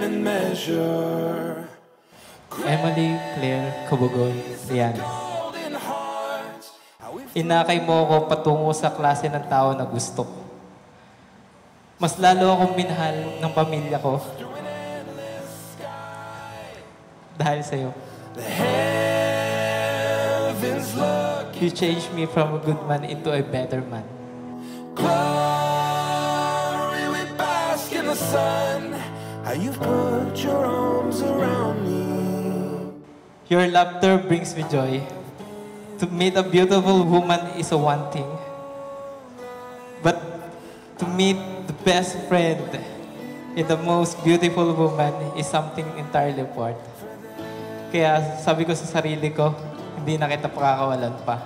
and measure. Emily Claire Cabugon, Rian. Inakay mo ako patungo sa klase ng tao na gusto ko. Mas lalo akong minahal ng pamilya ko dahil sa'yo. You changed me from a good man into a better man. Glory, we bask in the sun. How you've put your arms around me. Your laughter brings me joy. To meet a beautiful woman is a one thing. But to meet the best friend in the most beautiful woman is something entirely apart. Kaya sabi ko sa sarili ko, hindi na kita pakakawalan pa.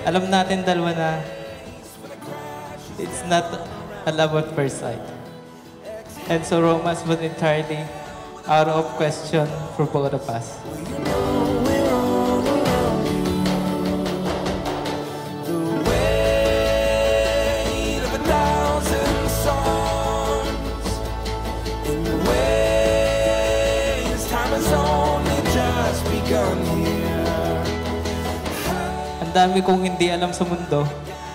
Alam natin dalawa na it's not a love at first sight. And so romance was entirely out of question for both of us. Ang dami kong hindi alam sa mundo,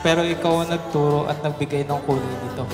pero ikaw ang nagturo at nagbigay ng kulay nito.